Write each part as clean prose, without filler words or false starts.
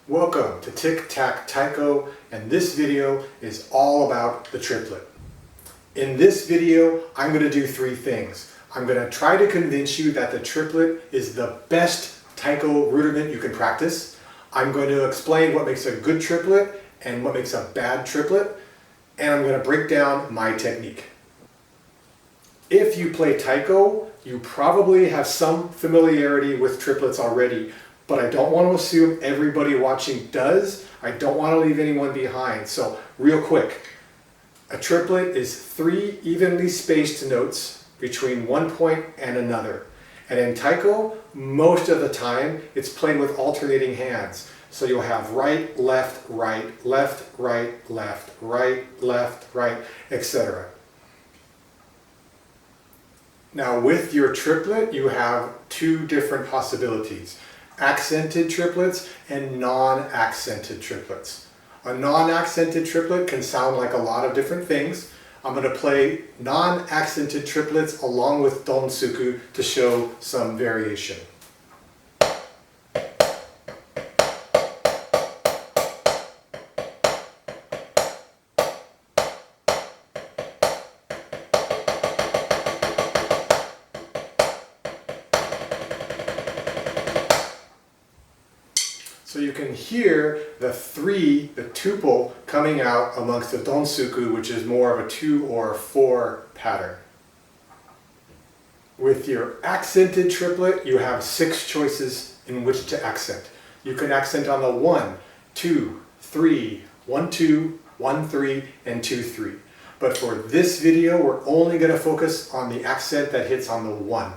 Welcome to Tic Tac Taiko, and this video is all about the triplet. In this video, I'm going to do three things. I'm going to try to convince you that the triplet is the best taiko rudiment you can practice. I'm going to explain what makes a good triplet and what makes a bad triplet, and I'm going to break down my technique. If you play taiko, you probably have some familiarity with triplets already, but I don't want to assume everybody watching does. I don't want to leave anyone behind. So real quick, a triplet is 3 evenly spaced notes between one point and another. And in taiko, most of the time, it's played with alternating hands. So you'll have right, left, right, left, right, left, right, left, right, etc. Now with your triplet, you have two different possibilities. Accented triplets and non-accented triplets. A non-accented triplet can sound like a lot of different things. I'm going to play non-accented triplets along with donsuku to show some variation. So you can hear the tuple coming out amongst the donsuku, which is more of a 2 or 4 pattern. With your accented triplet, you have 6 choices in which to accent. You can accent on the 1, 2, 3, 1, 2, 1, 3, and 2, 3. But for this video, we're only going to focus on the accent that hits on the 1.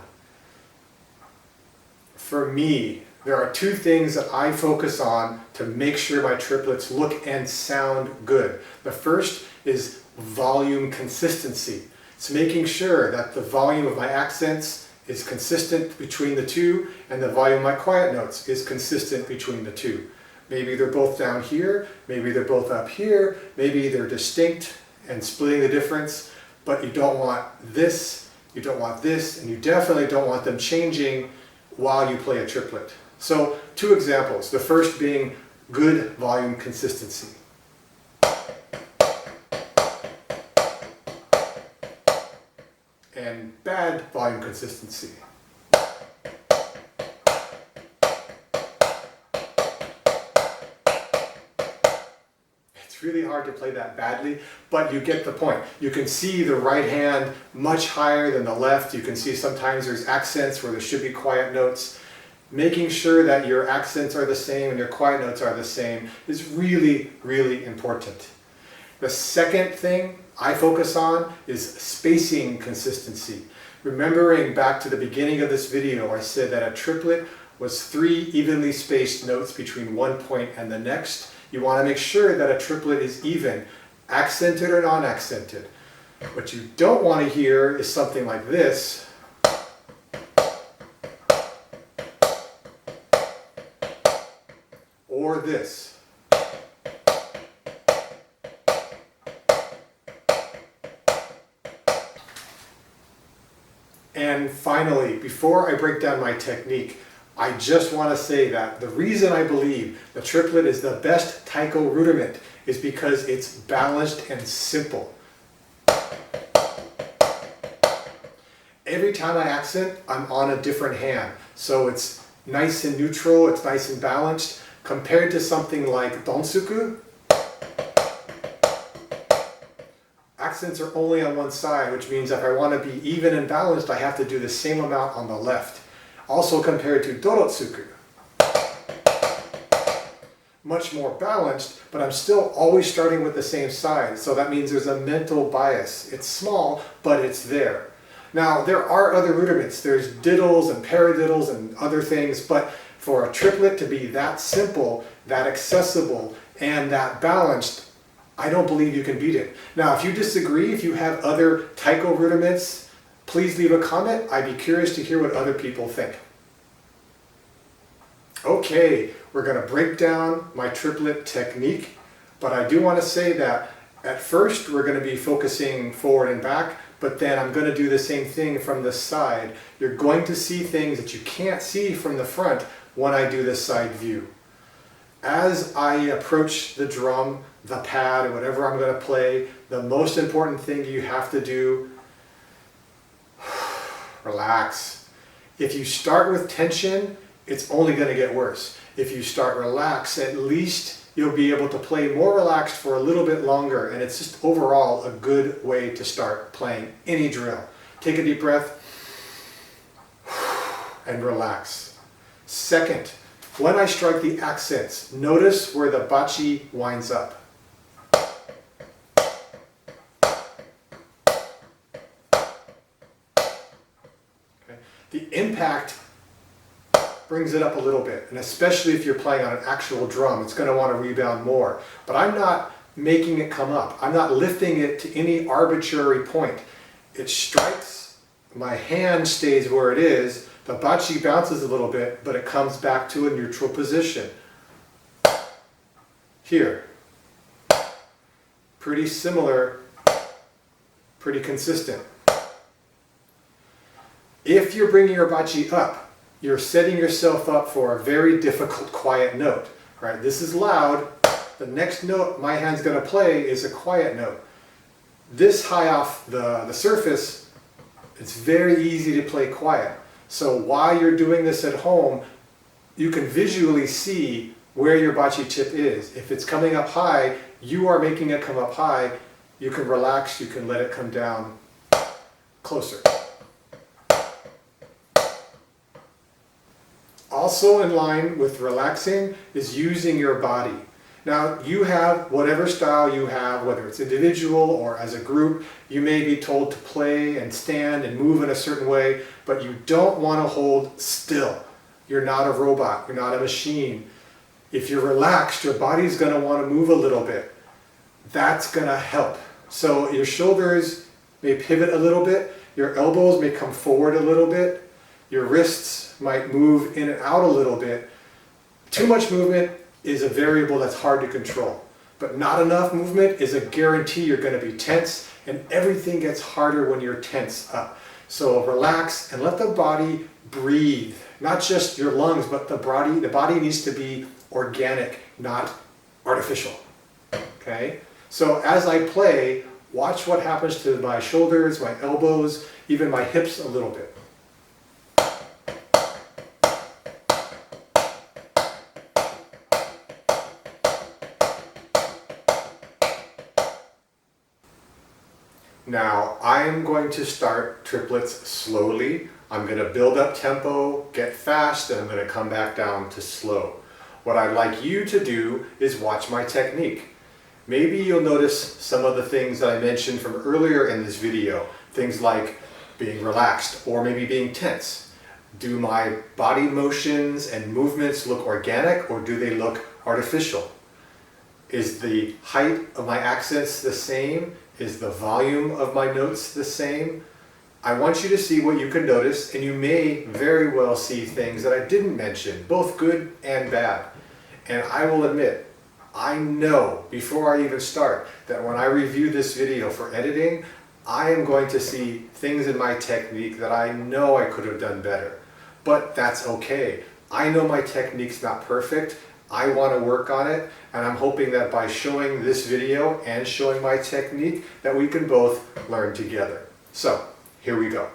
For me, there are 2 things that I focus on to make sure my triplets look and sound good. The first is volume consistency. It's making sure that the volume of my accents is consistent between the 2 and the volume of my quiet notes is consistent between the 2. Maybe they're both down here, maybe they're both up here, maybe they're distinct and splitting the difference, but you don't want this, you don't want this, and you definitely don't want them changing while you play a triplet. So 2 examples, the first being good volume consistency. And bad volume consistency. It's really hard to play that badly, but you get the point. You can see the right hand much higher than the left. You can see sometimes there's accents where there should be quiet notes. Making sure that your accents are the same and your quiet notes are the same is really, really important. The second thing I focus on is spacing consistency. Remembering back to the beginning of this video, I said that a triplet was 3 evenly spaced notes between one point and the next. You want to make sure that a triplet is even, accented or non-accented. What you don't want to hear is something like this. Or this. And finally, before I break down my technique, I just want to say that the reason I believe the triplet is the best taiko rudiment is because it's balanced and simple. Every time I accent, I'm on a different hand. So it's nice and neutral, it's nice and balanced. Compared to something like donsuku, accents are only on one side, which means if I want to be even and balanced, I have to do the same amount on the left. Also compared to dorotsuku, much more balanced, but I'm still always starting with the same side, so that means there's a mental bias. It's small, but it's there. Now, there are other rudiments. There's diddles and paradiddles and other things, but for a triplet to be that simple, that accessible, and that balanced, I don't believe you can beat it. Now, if you disagree, if you have other taiko rudiments, please leave a comment. I'd be curious to hear what other people think. Okay, we're going to break down my triplet technique, but I do want to say that at first we're going to be focusing forward and back, but then I'm going to do the same thing from the side. You're going to see things that you can't see from the front when I do this side view. As I approach the drum, the pad, or whatever I'm going to play, the most important thing you have to do, relax. If you start with tension, it's only going to get worse. If you start relaxed, at least you'll be able to play more relaxed for a little bit longer, and it's just overall a good way to start playing any drill. Take a deep breath and relax. Second, when I strike the accents, notice where the bachi winds up. Okay. The impact brings it up a little bit, and especially if you're playing on an actual drum, it's going to want to rebound more. But I'm not making it come up. I'm not lifting it to any arbitrary point. It strikes, my hand stays where it is, the bachi bounces a little bit, but it comes back to a neutral position. Here. Pretty similar, pretty consistent. If you're bringing your bachi up, you're setting yourself up for a very difficult quiet note. Right? This is loud. The next note my hand's going to play is a quiet note. This high off the surface, it's very easy to play quiet. So while you're doing this at home, you can visually see where your bachi tip is. If it's coming up high, you are making it come up high. You can relax, you can let it come down closer. Also in line with relaxing is using your body. Now you have whatever style you have, whether it's individual or as a group, you may be told to play and stand and move in a certain way, but you don't want to hold still. You're not a robot, you're not a machine. If you're relaxed, your body's going to want to move a little bit. That's going to help. So your shoulders may pivot a little bit, your elbows may come forward a little bit, your wrists might move in and out a little bit. Too much movement is a variable that's hard to control, but not enough movement is a guarantee you're going to be tense, and everything gets harder when you're tense up. So relax and let the body breathe. Not just your lungs, but the body needs to be organic, not artificial. Okay? So as I play, watch what happens to my shoulders, my elbows, even my hips a little bit. Now, I'm going to start triplets slowly. I'm going to build up tempo, get fast, and I'm going to come back down to slow. What I'd like you to do is watch my technique. Maybe you'll notice some of the things that I mentioned from earlier in this video. Things like being relaxed or maybe being tense. Do my body motions and movements look organic or do they look artificial? Is the height of my accents the same? Is the volume of my notes the same? I want you to see what you can notice, and you may very well see things that I didn't mention, both good and bad. And I will admit, I know before I even start that when I review this video for editing, I am going to see things in my technique that I know I could have done better. But that's okay. I know my technique's not perfect. I want to work on it, and I'm hoping that by showing this video and showing my technique that we can both learn together. So, here we go.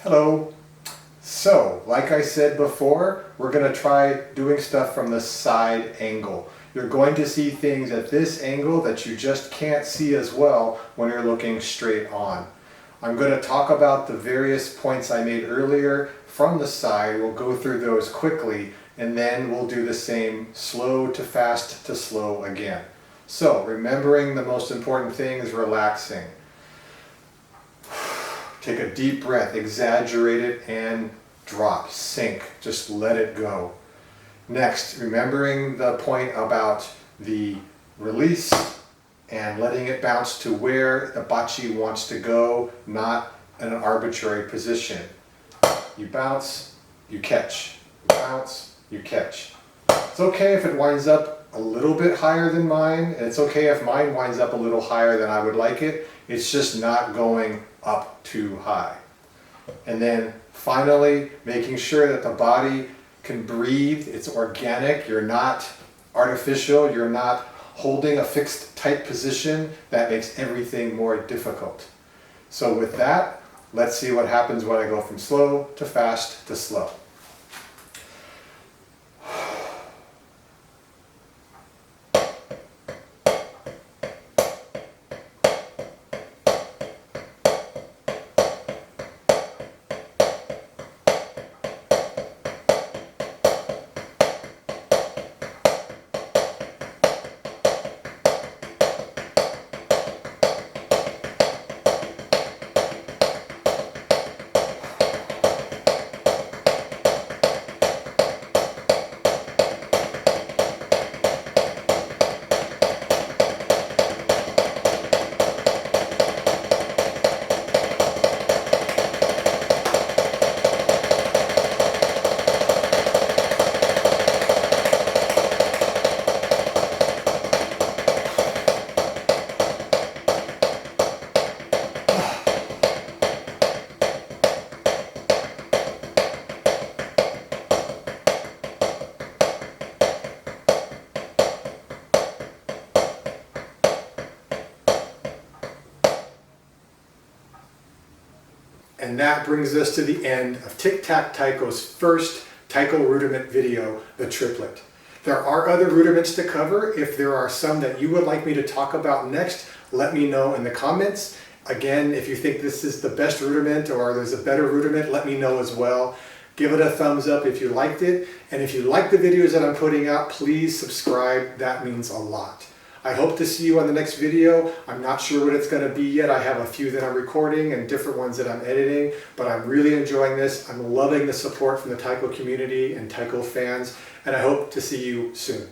Hello. So, like I said before, we're going to try doing stuff from the side angle. You're going to see things at this angle that you just can't see as well when you're looking straight on. I'm going to talk about the various points I made earlier from the side. We'll go through those quickly, and then we'll do the same slow to fast to slow again. So, remembering the most important thing is relaxing. Take a deep breath, exaggerate it, and drop, sink, just let it go. Next, remembering the point about the release and letting it bounce to where the bachi wants to go, not in an arbitrary position. You bounce, you catch. You bounce, you catch. It's okay if it winds up a little bit higher than mine, and it's okay if mine winds up a little higher than I would like it. It's just not going up too high. And then finally, making sure that the body can breathe. It's organic. You're not artificial. You're not holding a fixed tight position. That makes everything more difficult. So with that, let's see what happens when I go from slow to fast to slow. And that brings us to the end of Tic Tac Taiko's first Taiko rudiment video, the triplet. There are other rudiments to cover. If there are some that you would like me to talk about next, let me know in the comments. Again, if you think this is the best rudiment or there's a better rudiment, let me know as well. Give it a thumbs up if you liked it. And if you like the videos that I'm putting out, please subscribe. That means a lot. I hope to see you on the next video. I'm not sure what it's going to be yet. I have a few that I'm recording and different ones that I'm editing, but I'm really enjoying this. I'm loving the support from the Taiko community and Taiko fans, and I hope to see you soon.